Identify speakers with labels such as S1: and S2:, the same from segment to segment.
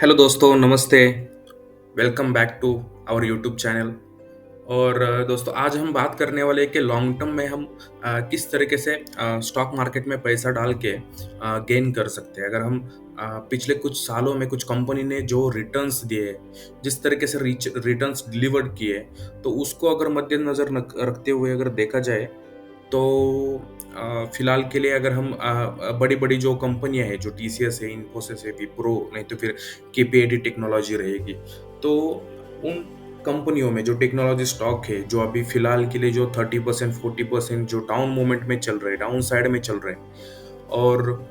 S1: Hello दोस्तों, नमस्ते। Welcome back to our YouTube channel. और दोस्तों, आज हम बात करने वाले हैं कि लॉन्ग टर्म में हम किस तरीके से स्टॉक मार्केट में पैसा डाल के गेन कर सकते हैं। अगर हम पिछले कुछ सालों में कुछ कंपनी ने जो रिटर्न्स दिए, जिस तरीके से रिटर्न्स डिलीवर्ड किए, तो उसको अगर मद्देनज़र रखते हुए अगर देखा जाए, तो फिलहाल के लिए अगर हम बड़ी-बड़ी जो कंपनियाँ हैं, जो टीसीएस है, इन्फोसिस है, विप्रो, नहीं तो फिर केपीआईटी टेक्नोलॉजी रहेगी। तो उन कंपनियों में जो टेक्नोलॉजी स्टॉक है, जो अभी फिलहाल के लिए जो 30% 40% जो डाउन मोमेंट में चल रहे हैं, डाउन साइड में चल रहे हैं, और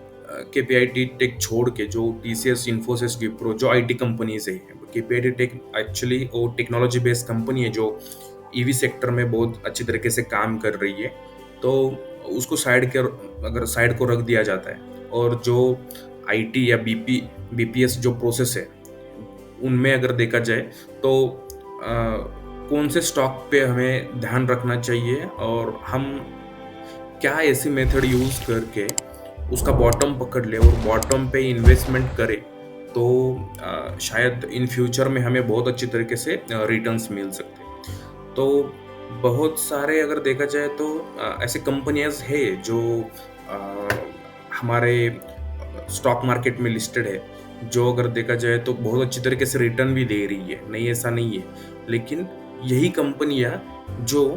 S1: केपीआईटी टेक छोड़ के जो टीसीएस, इन्फोसिस, विप्रो जो आईटी कंपनीज़ है, केपीआईटी टेक एक्चुअली वो टेक्नोलॉजी बेस्ड कंपनी है जो ईवी सेक्टर में बहुत अच्छी तरीके से काम कर रही है। तो उसको अगर साइड को रख दिया जाता है, और जो आईटी या बीपीएस जो प्रोसेस है, उनमें अगर देखा जाए, तो कौन से स्टॉक पे हमें ध्यान रखना चाहिए, और हम क्या ऐसी मेथड यूज़ करके उसका बॉटम पकड़ ले और बॉटम पे इन्वेस्टमेंट करे, तो शायद इन फ्यूचर में हमें बहुत अच्छी तरीके से रिटर्न्स मिल सकते हैं। तो बहुत सारे अगर देखा जाए, तो ऐसे कंपनियाज़ है जो अ, हमारे स्टॉक मार्केट में लिस्टेड है, जो अगर देखा जाए तो बहुत अच्छी तरीके से रिटर्न भी दे रही है, नहीं ऐसा नहीं है। लेकिन यही कंपनियाँ जो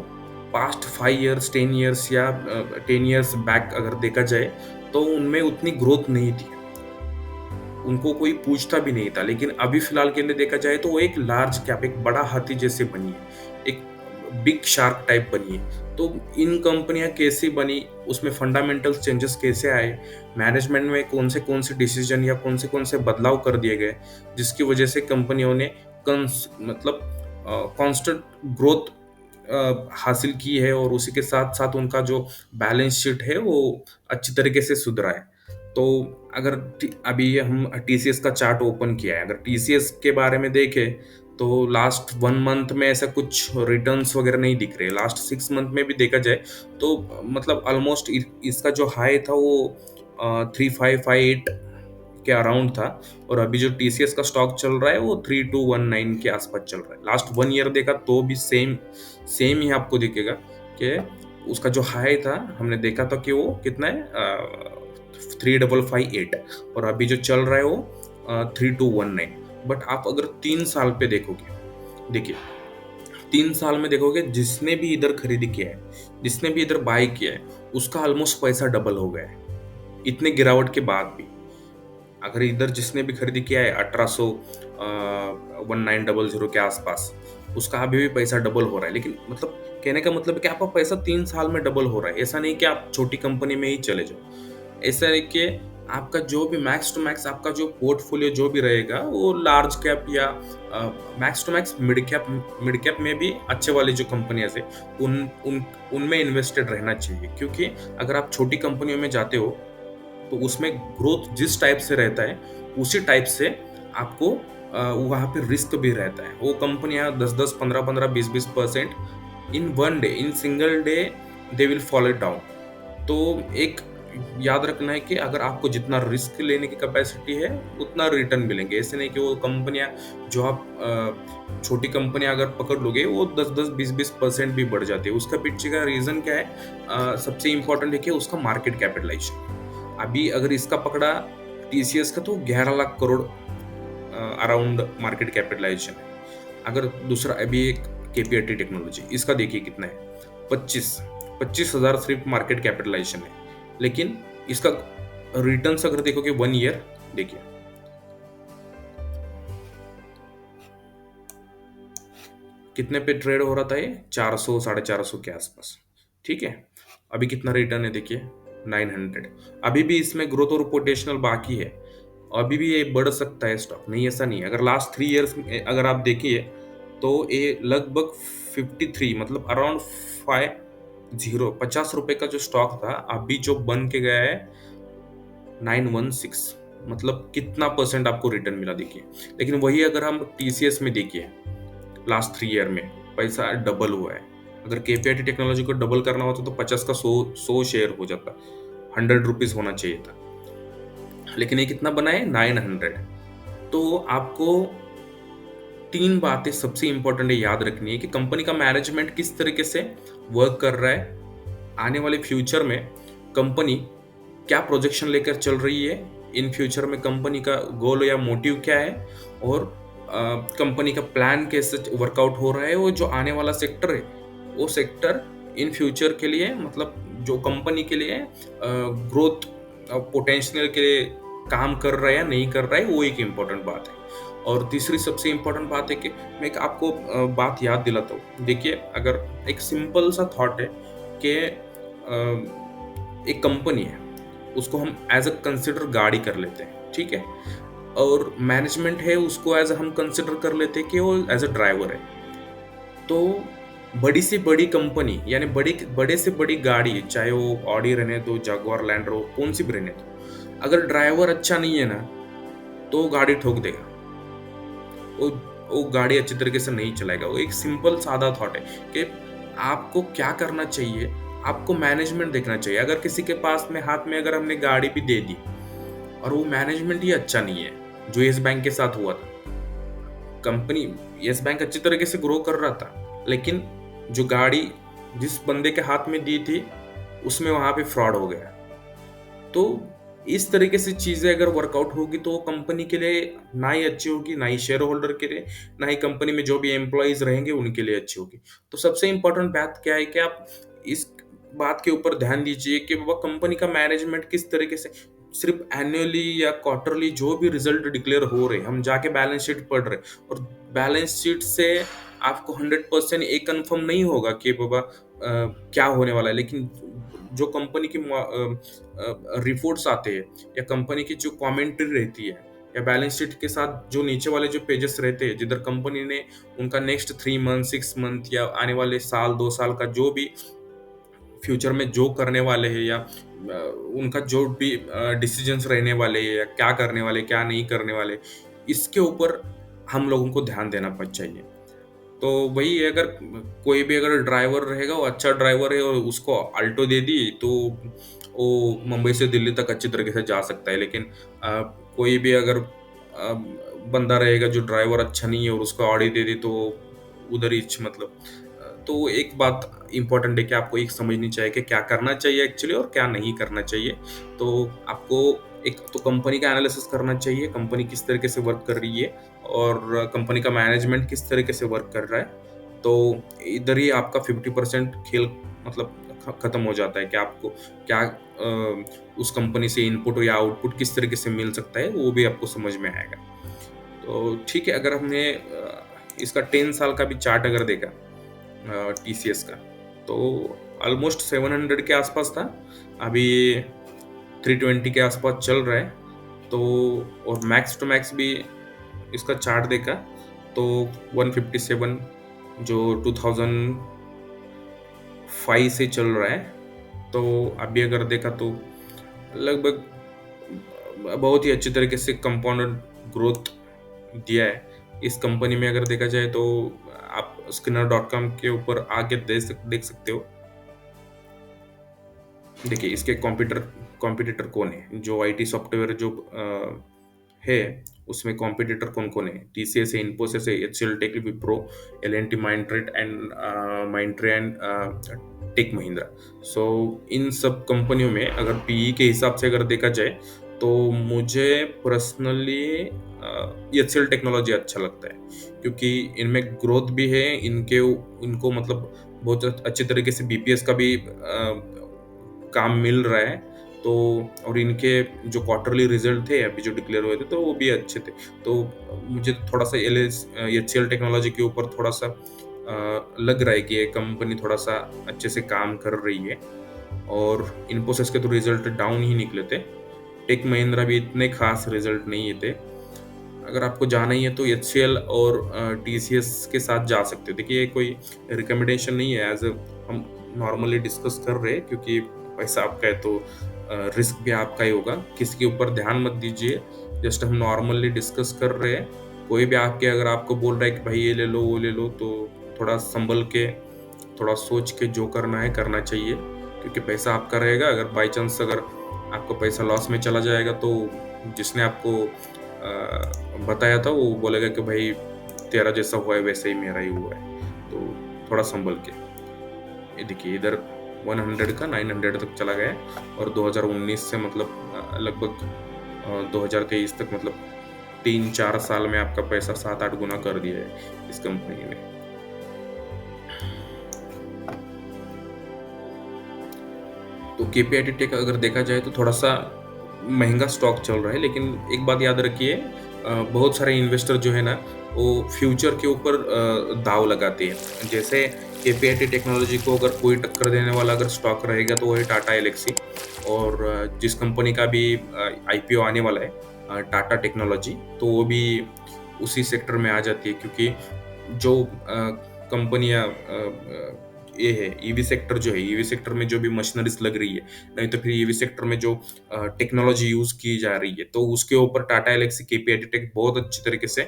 S1: पास्ट 5 इयर्स, 10 इयर्स या 10 इयर्स बैक अगर देखा जाए, तो उनमें उतनी ग्रोथ नहीं थी। उनको कोई पूछता भी नहीं था, लेकिन अभी फिलहाल के लिए देखा जाए तो वो एक लार्ज कैप, एक बड़ा हाथी जैसे बनी है, एक बिग शार्क टाइप बनी है। तो इन कंपनियां कैसे बनी, उसमें फंडामेंटल चेंजेस कैसे आए, मैनेजमेंट में कौन से डिसीजन या कौन से बदलाव कर दिए गए, जिसकी वजह से कंपनियों ने मतलब कांस्टेंट ग्रोथ हासिल की है, और उसी के साथ साथ उनका जो बैलेंस शीट है वो अच्छी तरीके से सुधरा है। तो अगर अभी हम टीसीएस का चार्ट ओपन किया है, अगर टीसीएस के बारे में देखें, तो लास्ट 1 मंथ में ऐसा कुछ रिटर्न्स वगैरह नहीं दिख रहे। लास्ट 6 मंथ में भी देखा जाए, तो मतलब ऑलमोस्ट इसका जो हाई था वो 3558 के अराउंड था, और अभी जो टीसीएस का स्टॉक चल रहा है वो 3219 के आसपास चल रहा है। लास्ट 1 ईयर देखा तो भी सेम सेम ही आपको दिखेगा कि उसका जो हाई था, हमने देखा था कि वो कितना है, 3558, और अभी जो चल रहा है वो 3219। बट आप अगर 3 साल पे देखोगे, देखिए, 3 साल में देखोगे, जिसने भी इधर खरीदी किया है, जिसने भी इधर बाय किया है, उसका ऑलमोस्ट पैसा डबल हो गया है, इतने गिरावट के बाद भी। अगर इधर जिसने भी खरीदी किया है 1800 1900 के आसपास, उसका अभी भी पैसा डबल हो रहा है। लेकिन मतलब कहने का मतलब है कि आपका पैसा 3 साल में डबल हो रहा है। ऐसा नहीं कि आप छोटी कंपनी में ही चले जाओ। ऐसा है कि आपका जो भी मैक्स टू मैक्स आपका जो पोर्टफोलियो जो भी रहेगा, वो लार्ज कैप या max to max mid cap में भी अच्छे वाली जो कंपनियां है, उन उन उनमें इन्वेस्टेड रहना चाहिए। क्योंकि अगर आप छोटी कंपनियों में जाते हो, तो उसमें ग्रोथ जिस टाइप से रहता है, उसी टाइप से आपको वहाँ पे रिस्क भी रहता है। वो कंपनियाँ 10-10, 15-15, 20-20% in one day, in single day they will fall it down. तो एक याद रखना है कि अगर आपको जितना रिस्क लेने की कैपेसिटी है, उतना रिटर्न मिलेंगे। ऐसे नहीं कि वो कंपनियाँ जो आप छोटी कंपनियाँ अगर पकड़ लोगे, वो 10-10, 20-20% भी बढ़ जाती है। उसका पीछे का रीज़न क्या है? सबसे इम्पोर्टेंट है कि उसका मार्केट कैपिटलाइजेशन। अभी अगर इसका पकड़ा टीसीएस का, तो 11 lakh crore around market capitalization है। अगर दूसरा अभी एक केपीआईटी टेक्नोलॉजी, इसका देखिए कितना है, 25,000 सिर्फ मार्केट कैपिटलाइजेशन है। लेकिन इसका रिटर्न्स अगर देखोगे 1 ईयर, देखिए कितने पे ट्रेड हो रहा था, ये 400 450 के आसपास। ठीक है, अभी कितना रिटर्न है देखिए, 900। अभी भी इसमें ग्रोथ और पोटेंशियल बाकी है, अभी भी ये बढ़ सकता है स्टॉक, नहीं ऐसा नहीं है। अगर लास्ट 3 इयर्स में अगर आप देखिए, तो ये लगभग 53, मतलब अराउंड 50 रुपए का जो स्टॉक था, अभी जो बन के गया है 916, मतलब कितना परसेंट आपको रिटर्न मिला देखिए। लेकिन वही अगर हम टीसीएस में देखिए, लास्ट 3 ईयर में पैसा डबल हुआ है। अगर केपीआईटी टेक्नोलॉजी को डबल करना होता तो 50 का 100 शेयर हो जाता, 100 रुपीज होना चाहिए था। लेकिन ये कितना बना है, 900। तो आपको 3 बातें सबसे इम्पोर्टेंट याद रखनी है कि कंपनी का मैनेजमेंट किस तरीके से वर्क कर रहा है, आने वाले फ्यूचर में कंपनी क्या प्रोजेक्शन लेकर चल रही है, इन फ्यूचर में कंपनी का गोल या मोटिव क्या है, और कंपनी का प्लान कैसे वर्कआउट हो रहा है, और जो आने वाला सेक्टर है वो सेक्टर इन फ्यूचर के लिए मतलब जो कंपनी के लिए ग्रोथ पोटेंशियल के लिए काम कर रहा है या नहीं कर रहा है, वो एक इम्पोर्टेंट बात है। और तीसरी सबसे इम्पोर्टेंट बात है कि मैं एक आपको बात याद दिलाता हूँ। देखिए, अगर एक सिंपल सा थॉट है कि एक कंपनी है, उसको हम एज अ कंसिडर गाड़ी कर लेते हैं, ठीक है, और मैनेजमेंट है उसको एज हम कंसिडर कर लेते हैं कि वो एज अ ड्राइवर है। तो बड़ी से बड़ी कंपनी यानी बड़े से बड़ी गाड़ी, चाहे वो ऑडी रहने दो, जगुआर लैंड रोवर, कौन सी भी रहने दो, अगर ड्राइवर अच्छा नहीं है ना, तो वो गाड़ी ठोक देगा, वो वो गाड़ी अच्छी तरीके से नहीं चलाएगा। वो एक सिंपल सादा थॉट है कि आपको क्या करना चाहिए, आपको मैनेजमेंट देखना चाहिए। अगर किसी के पास में हाथ में अगर हमने गाड़ी भी दे दी और वो मैनेजमेंट ही अच्छा नहीं है, जो येस बैंक के साथ हुआ था, कंपनी येस बैंक अच्छी तरीके से ग्रो कर रहा था, लेकिन जो गाड़ी जिस बंदे के हाथ में दी थी उसमें वहां पे फ्रॉड हो गया। तो इस तरीके से चीजें अगर वर्कआउट होगी तो कंपनी के लिए ना ही अच्छी होगी, ना ही शेयर होल्डर के लिए, ना ही कंपनी में जो भी एम्प्लॉयज रहेंगे उनके लिए अच्छी होगी। तो सबसे इंपॉर्टेंट बात क्या है कि आप इस बात के ऊपर ध्यान दीजिए कि बाबा कंपनी का मैनेजमेंट किस तरीके से, सिर्फ एनुअली या क्वार्टरली जो भी रिजल्ट डिक्लेयर हो रहे, हम जाके बैलेंस शीट पढ़ रहे, और बैलेंस शीट से आपको 100% एक कंफर्म नहीं होगा कि बाबा क्या होने वाला है। लेकिन जो कंपनी की रिपोर्ट्स आते हैं या कंपनी की जो कमेंट्री रहती है या बैलेंस शीट के साथ जो नीचे वाले जो पेजेस रहते हैं, जिधर कंपनी ने उनका नेक्स्ट 3 मंथ 6 मंथ या आने वाले साल 2 साल का जो भी फ्यूचर में जो करने वाले हैं, या उनका जो भी डिसीजंस रहने वाले हैं, या क्या करने वाले क्या नहीं करने वाले, इसके ऊपर हम लोगों को ध्यान देना चाहिए। तो वही है, अगर कोई भी अगर ड्राइवर रहेगा, वो अच्छा ड्राइवर है और उसको अल्टो दे दी तो वो मुंबई से दिल्ली तक अच्छी तरीके से जा सकता है। लेकिन कोई भी अगर बंदा रहेगा जो ड्राइवर अच्छा नहीं है और उसको ऑडी दे दी, तो उधर ही मतलब तो एक बात इंपॉर्टेंट है कि आपको एक समझनी चाहिए कि क्या करना चाहिए एक्चुअली और क्या नहीं करना चाहिए। तो आपको एक तो कंपनी का एनालिसिस करना चाहिए, कंपनी किस तरीके से वर्क कर रही है और कंपनी का मैनेजमेंट किस तरीके से वर्क कर रहा है। तो इधर ही आपका 50% खेल मतलब खत्म हो जाता है कि आपको क्या उस कंपनी से इनपुट या आउटपुट किस तरीके से मिल सकता है, वो भी आपको समझ में आएगा। तो ठीक है, अगर हमने इसका 10 साल का भी चार्ट अगर देखा टीसीएस का, तो ऑलमोस्ट 700 के आसपास था, अभी 320 के आसपास चल रहा है। तो और मैक्स टू मैक्स भी इसका चार्ट देखा तो 157 जो 2005 से चल रहा है। तो अभी अगर देखा तो लगभग बहुत ही अच्छी तरीके से कंपाउंडेड ग्रोथ दिया है इस कंपनी में। अगर देखा जाए तो आप skinner.com के ऊपर आगे देख सकते हो। देखिए, इसके कॉम्पिटिटर कौन है, जो आईटी सॉफ्टवेयर जो है उसमें कॉम्पिटिटर कौन कौन है। टीसीएस है, इन्फोसिस है, एचसीएल टेक, विप्रो, एल&टी, माइंडट्री एंड टेक महिंद्रा। सो इन सब कंपनियों में अगर पीई के हिसाब से अगर देखा जाए तो मुझे पर्सनली एचसीएल टेक्नोलॉजी अच्छा लगता है, क्योंकि इनमें ग्रोथ भी है, इनको मतलब बहुत अच्छे तरीके से बीपीएस का भी काम मिल रहा है। तो और इनके जो क्वार्टरली रिजल्ट थे अभी जो डिक्लेयर हुए थे, तो वो भी अच्छे थे। तो मुझे थोड़ा सा एचसीएल टेक्नोलॉजी के ऊपर थोड़ा सा लग रहा है कि ये कंपनी थोड़ा सा अच्छे से काम कर रही है। और इन्फोसिस के तो रिजल्ट डाउन ही निकले थे, टेक महिंद्रा भी इतने खास रिजल्ट नहीं थे। अगर आपको जाना ही है तो एचसीएल और टीसीएस के साथ जा सकते हो। देखिए, कोई रिकमेंडेशन नहीं है, एज हम नॉर्मली डिस्कस कर रहे हैं, क्योंकि पैसा आपका है तो रिस्क भी आपका ही होगा। किसी के ऊपर ध्यान मत दीजिए, जस्ट हम नॉर्मली डिस्कस कर रहे हैं। कोई भी अगर आपको बोल रहा है कि भाई ये ले लो वो ले लो, तो थोड़ा संभल के, थोड़ा सोच के जो करना है करना चाहिए, क्योंकि पैसा आपका रहेगा। अगर बाई चांस अगर आपका पैसा लॉस में चला जाएगा तो जिसने आपको बताया था, वो बोलेगा कि भाई तेरा जैसा हुआ है वैसे ही मेरा ही हुआ है, तो थोड़ा संभल के। ये देखिए इधर 100 का 900 तक चला गया है, और 2019 से मतलब लगभग 2023 तक, मतलब 3-4 साल में आपका पैसा 7-8 गुना कर दिया है इस कंपनी ने। तो केपीआईटी टेक अगर देखा जाए तो थोड़ा सा महंगा स्टॉक चल रहा है, लेकिन एक बात याद रखिए, बहुत सारे इन्वेस्टर जो है ना, वो फ्यूचर के ऊपर दाव लगाते हैं। जैसे केपीआईटी टेक्नोलॉजी को अगर कोई टक्कर देने वाला अगर स्टॉक रहेगा तो वो है टाटा एलेक्सी, और जिस कंपनी का भी आईपीओ आने वाला है टाटा टेक्नोलॉजी, तो वो भी उसी सेक्टर में आ जाती है, क्योंकि जो कंपनियां ये है ईवी सेक्टर, जो है ईवी सेक्टर में जो भी मशीनरीज लग रही है, नहीं तो फिर ईवी सेक्टर में जो टेक्नोलॉजी यूज की जा रही है, तो उसके ऊपर टाटा एलेक्सी केपीआईटी टेक बहुत अच्छी तरीके से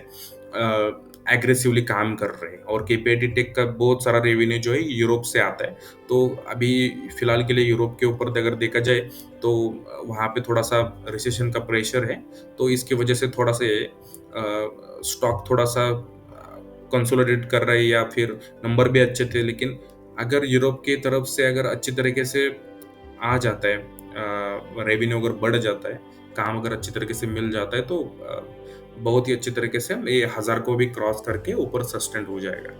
S1: एग्रेसिवली काम कर रहे हैं। और केपीआईटी टेक का बहुत सारा रेवेन्यू जो है यूरोप से आता है, तो अभी फिलहाल के लिए यूरोप के ऊपर अगर देखा जाए तो वहाँ पे थोड़ा सा रिसेशन का प्रेशर है, तो इसकी वजह से थोड़ा से स्टॉक थोड़ा सा कंसोलिडेट कर रहे हैं, या फिर नंबर भी अच्छे थे। लेकिन अगर यूरोप की तरफ से अगर अच्छी तरीके से आ जाता है, रेवेन्यू अगर बढ़ जाता है, काम अगर अच्छी तरीके से मिल जाता है, तो बहुत ही अच्छी तरीके से ये 1000 को भी क्रॉस करके ऊपर सस्टेंड हो जाएगा।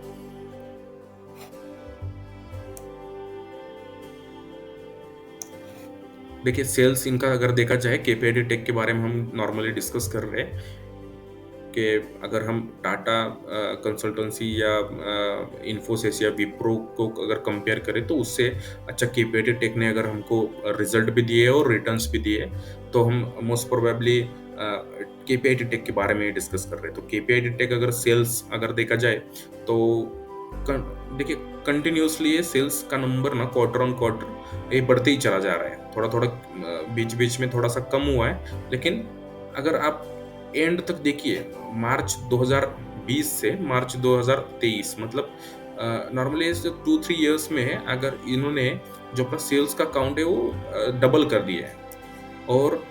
S1: देखिए सेल्स इनका अगर देखा जाए, केपीआईटी टेक के बारे में हम नॉर्मली डिस्कस कर रहे हैं कि अगर हम टाटा कंसल्टेंसी या इन्फोसिस या विप्रो को अगर कंपेयर करें, तो उससे अच्छा केपीआईटी टेक ने अगर हमको रिजल्ट भी दिए और रिटर्न्स भी दिए, तो हम मोस्ट प्रोबेबली केपीआईटी टेक के बारे में डिस्कस कर रहे हैं। तो केपीआईटी टेक अगर सेल्स अगर देखा जाए तो देखिए कंटिन्यूसली ये सेल्स का नंबर ना क्वार्टर ऑन क्वार्टर ये बढ़ते ही चला जा रहा है। थोड़ा थोड़ा बीच बीच में थोड़ा सा कम हुआ है, लेकिन अगर आप एंड तक देखिए, मार्च 2020 से मार्च 2023, मतलब नॉर्मली 2-3 इयर्स में है, अगर इन्होंने जो अपना सेल्स का काउंट है वो डबल कर दिया है। और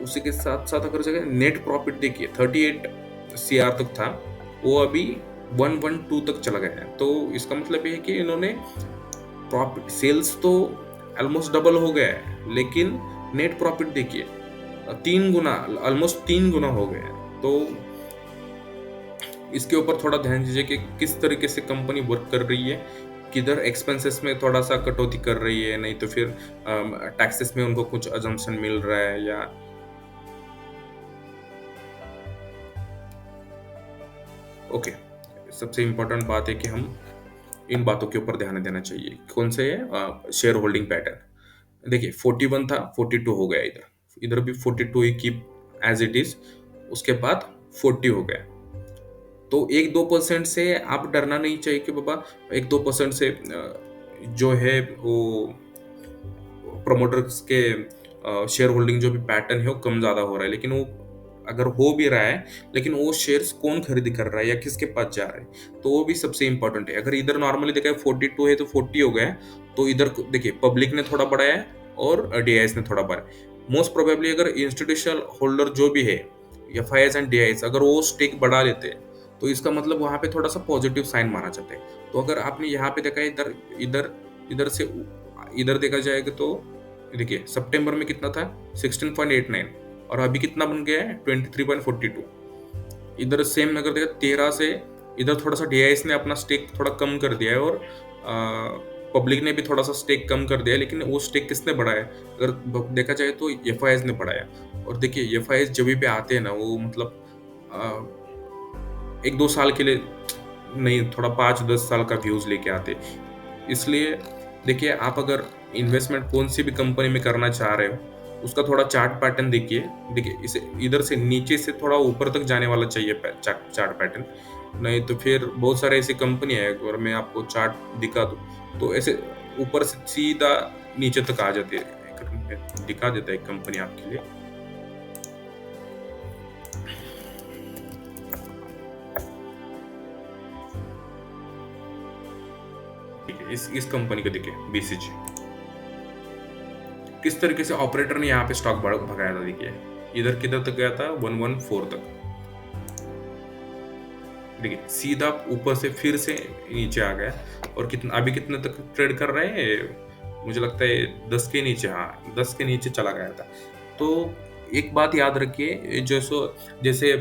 S1: उसी के साथ साथ अगर जगह नेट प्रॉफिट देखिए 38 सीआर तक था, वो अभी 112 तक चला गया है। तो इसका मतलब ये है कि इन्होंने प्रॉफिट, सेल्स तो ऑलमोस्ट डबल हो गया है, लेकिन नेट प्रॉफिट देखिए 3 गुना, ऑलमोस्ट 3 गुना हो गया है। तो इसके ऊपर थोड़ा ध्यान दीजिए कि किस तरीके से कंपनी वर्क कर रही है, किधर एक्सपेंसेस में थोड़ा सा कटौती कर रही है, नहीं तो फिर टैक्सेस में उनको कुछ अजम्पशन मिल रहा है, या ओके। सबसे इम्पोर्टेंट बात है कि हम इन बातों के ऊपर ध्यान देना चाहिए। कौन से है शेयर होल्डिंग पैटर्न, देखिए 41 था, 42 हो गया, इधर इधर भी 42 ही कीप एज इट इज, उसके बाद 40 हो गया। तो 1-2% से आप डरना नहीं चाहिए कि बाबा 1-2% से जो है वो प्रोमोटर्स के शेयर होल्डिंग जो भी पैटर्न है वो कम ज्यादा हो रहा है। लेकिन वो अगर हो भी रहा है, लेकिन वो शेयर्स कौन खरीदी कर रहा है या किसके पास जा रहा है, तो वो भी सबसे इंपॉर्टेंट है। अगर इधर नॉर्मली देखा है 42 है तो 40 हो गया, तो इधर देखिए पब्लिक ने थोड़ा बढ़ाया है और डीआईएस ने थोड़ा बढ़ाया। मोस्ट प्रोबेबली अगर इंस्टीट्यूशनल होल्डर जो भी है, एफआईएस एंड डीआईएस, अगर वो स्टेक बढ़ा लेते हैं, तो इसका मतलब वहां पे थोड़ा सा पॉजिटिव साइन माना जाता है। तो अगर आपने यहाँ पे देखा है, इधर इधर इधर से इधर देखा जाएगा, तो देखिए सितंबर में कितना था 16.89, और अभी कितना बन गया है 23.42। इधर सेम अगर देखा 13 से इधर थोड़ा सा डीआईएस ने अपना स्टेक थोड़ा कम कर दिया है, और पब्लिक ने भी थोड़ा सा स्टेक कम कर दिया है। लेकिन वो स्टेक किसने बढ़ाया, अगर देखा जाए तो एफआईएस ने बढ़ाया। और देखिए एफआईएस जब भी आते हैं ना, वो मतलब 1-2 साल के लिए नहीं, थोड़ा 5-10 साल का व्यूज लेके आते। इसलिए देखिए आप अगर इन्वेस्टमेंट कौन सी भी कंपनी में करना चाह रहे हो, उसका थोड़ा चार्ट पैटर्न देखिए। देखिए इसे इधर से नीचे से थोड़ा ऊपर तक जाने वाला चाहिए चार्ट पैटर्न, नहीं तो फिर बहुत सारे ऐसी कंपनी है, अगर मैं आपको चार्ट दिखा दूं तो ऐसे ऊपर से सीधा नीचे तक आ जाती है। दिखा देता है एक कंपनी आपके लिए, इस कंपनी को देखिए बीसीजी, किस तरीके से ऑपरेटर ने यहाँ पे स्टॉक भगाया था। देखिए इधर किधर तक गया था, 114 तक। देखिए सीधा ऊपर से फिर से नीचे आ गया, और कितना अभी कितने तक ट्रेड कर रहे हैं, मुझे लगता है 10 के नीचे, हाँ 10 के नीचे चला गया था। तो एक बात याद रखिए, जैसे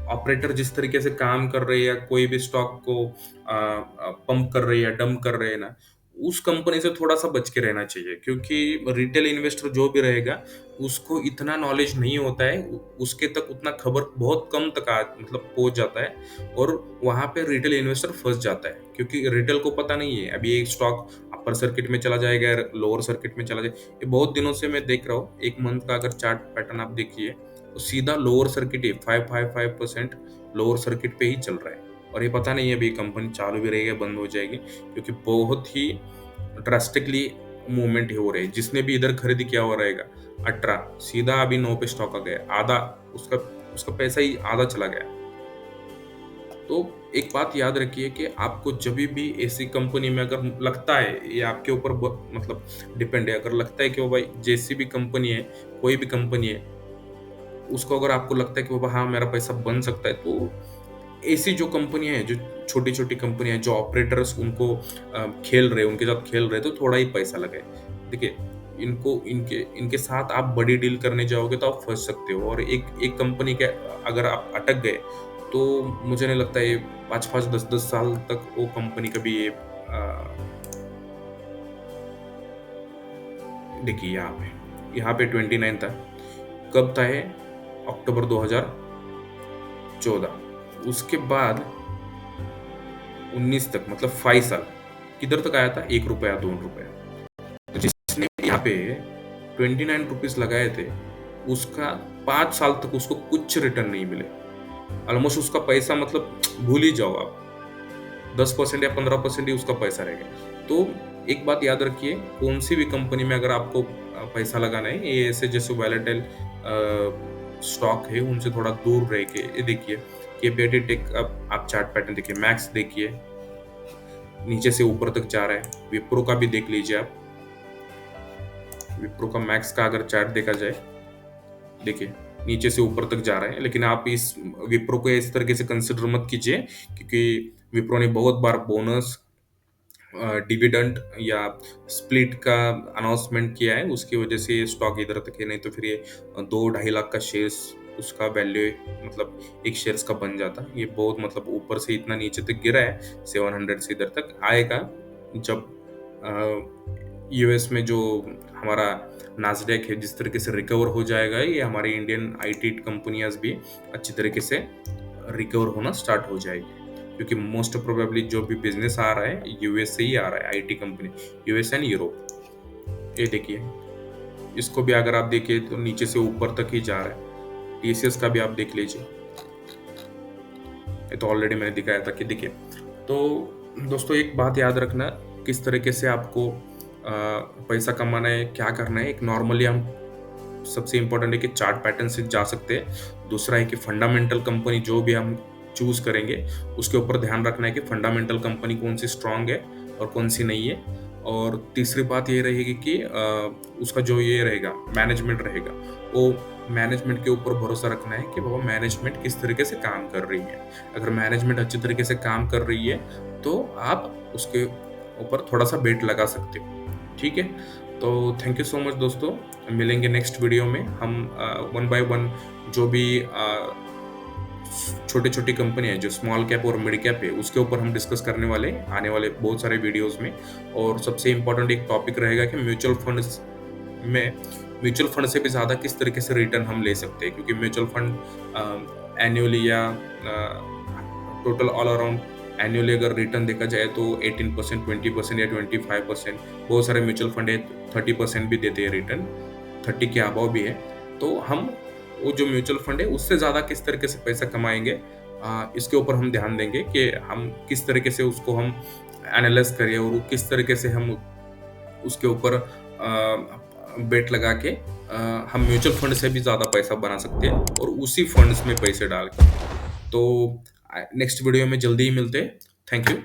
S1: ऑपरेटर जिस तरीके से काम कर रहे हैं, या कोई भी स्टॉक को पंप कर रहे हैं या डंप कर रहे हैं ना, उस कंपनी से थोड़ा सा बच के रहना चाहिए, क्योंकि रिटेल इन्वेस्टर जो भी रहेगा उसको इतना नॉलेज नहीं होता है, उसके तक उतना खबर बहुत कम तक मतलब पहुंच जाता है, और वहां पे रिटेल इन्वेस्टर फंस जाता है, क्योंकि रिटेल को पता नहीं है अभी एक स्टॉक अपर सर्किट में चला जाएगा, लोअर सर्किट में चला जाएगा। ये बहुत दिनों से मैं देख रहा हूँ, एक मंथ का अगर चार्ट पैटर्न आप देखिए, तो सीधा लोअर सर्किट ही 555% लोअर सर्किट पे ही चल रहा है, और ये पता नहीं है अभी कंपनी चालू भी रहेगी बंद हो जाएगी, क्योंकि बहुत ही ड्रास्टिकली मूवमेंट हो रहे हैं। जिसने भी इधर खरीदी किया हुआ रहेगा 18, सीधा अभी 9 पे स्टॉक आ गया, आधा उसका उसका पैसा ही आधा चला गया। तो एक बात याद रखिए कि आपको जब भी ऐसी कंपनी में अगर लगता है, ये आपके ऊपर मतलब डिपेंड है, अगर लगता है कि वो भाई जैसी भी कंपनी है, कोई भी कंपनी है, उसको अगर आपको लगता है कि बाबा हाँ मेरा पैसा बन सकता है, तो ऐसी जो कंपनी है, जो छोटी छोटी कंपनी है, जो ऑपरेटर्स उनको खेल रहे, उनके साथ खेल रहे, तो थोड़ा ही पैसा लगाए। देखिए इनको इनके इनके साथ आप बड़ी डील करने जाओगे तो आप फंस सकते हो, और एक एक कंपनी के अगर आप अटक गए, तो मुझे नहीं लगता ये 5-5 10-10 साल तक वो कंपनी कभी ये देखिए यहाँ पे 29 था, कब था ये, अक्टूबर 2014, उसके बाद 19 तक, मतलब 5 साल किधर तक आया था, 1 रुपया 2 रुपया। तो जिसने यहाँ पे 29 रुपीज लगाए थे, उसका 5 साल तक उसको कुछ रिटर्न नहीं मिले, ऑलमोस्ट उसका पैसा मतलब भूल ही जाओ आप, 10% या 15% ही उसका पैसा रहेगा। तो एक बात याद रखिए, कौन सी भी कंपनी में अगर आपको पैसा लगाना है, ये ऐसे जैसे वैलेटाइल स्टॉक है, उनसे थोड़ा दूर रह के, ये देखिए केपीआईटी टेक, आप चार्ट पैटर्न देखिए, मैक्स देखिए नीचे से ऊपर तक जा रहा है, विप्रो का भी देख लीजिए आप, विप्रो का मैक्स का अगर चार्ट देखा जाए, देखिए नीचे से ऊपर तक जा रहा है, लेकिन आप इस विप्रो को इस तरीके से कंसिडर मत कीजिए, क्योंकि विप्रो ने बहुत बार बोनस, डिविडेंड या स्प्लिट का अनाउंसमेंट किया है, उसकी वजह से ये स्टॉक इधर तक है, नहीं तो फिर ये 2-2.5 लाख का शेयर्स उसका वैल्यू मतलब एक शेयर्स का बन जाता। ये बहुत मतलब ऊपर से इतना नीचे तक गिरा है, 700 से इधर तक आएगा जब यूएस में जो हमारा नास्डैक है जिस तरीके से रिकवर हो जाएगा, ये हमारी इंडियन आईटी कंपनियां भी अच्छी तरीके से रिकवर होना स्टार्ट हो जाएगी, क्योंकि मोस्ट प्रोबेबली जो भी बिजनेस आ रहा है यूएस से ही आ रहा है, IT company US and Europe. ये देखिए, इसको भी अगर आप देखिए तो नीचे से ऊपर तक ही जा रहा है। टीसीएस का भी आप देख लीजिए, ये तो ऑलरेडी मैंने दिखाया था कि देखिए। तो दोस्तों एक बात याद रखना, किस तरीके से आपको पैसा कमाना है, क्या करना है। एक नॉर्मली हम सबसे इम्पोर्टेंट है कि चार्ट पैटर्न से जा सकते हैं। दूसरा है कि फंडामेंटल कंपनी जो भी हम चूज करेंगे, उसके ऊपर ध्यान रखना है कि फंडामेंटल कंपनी कौन सी स्ट्रांग है और कौन सी नहीं है। और तीसरी बात ये रहेगी कि उसका जो ये रहेगा मैनेजमेंट रहेगा, वो मैनेजमेंट के ऊपर भरोसा रखना है कि बाबा मैनेजमेंट किस तरीके से काम कर रही है। अगर मैनेजमेंट अच्छी तरीके से काम कर रही है तो आप उसके ऊपर थोड़ा सा बेट लगा सकते हो, ठीक है। तो थैंक यू सो मच दोस्तों, मिलेंगे नेक्स्ट वीडियो में। हम वन बाय वन जो भी छोटी छोटी कंपनी है, जो स्मॉल कैप और मिड कैप है, उसके ऊपर हम डिस्कस करने वाले आने वाले बहुत सारे वीडियोस में। और सबसे इम्पोर्टेंट एक टॉपिक रहेगा कि म्यूचुअल फंड से भी ज़्यादा किस तरीके से रिटर्न हम ले सकते हैं, क्योंकि म्यूचुअल फंड एनुअली या टोटल ऑल अराउंड एनुअली अगर रिटर्न देखा जाए तो 18%, 20% या 25%, बहुत सारे म्यूचुअल फंड है 30% भी देते हैं रिटर्न, 30 के अबव भी है। तो हम वो जो म्यूचुअल फंड है उससे ज़्यादा किस तरीके से पैसा कमाएंगे, इसके ऊपर हम ध्यान देंगे कि हम किस तरीके से उसको हम एनालाइज करें, और किस तरीके से हम उसके ऊपर बेट लगा के हम म्यूचुअल फंड से भी ज़्यादा पैसा बना सकते हैं, और उसी फंड्स में पैसे डाल के। तो नेक्स्ट वीडियो में जल्दी ही मिलते हैं। Thank you.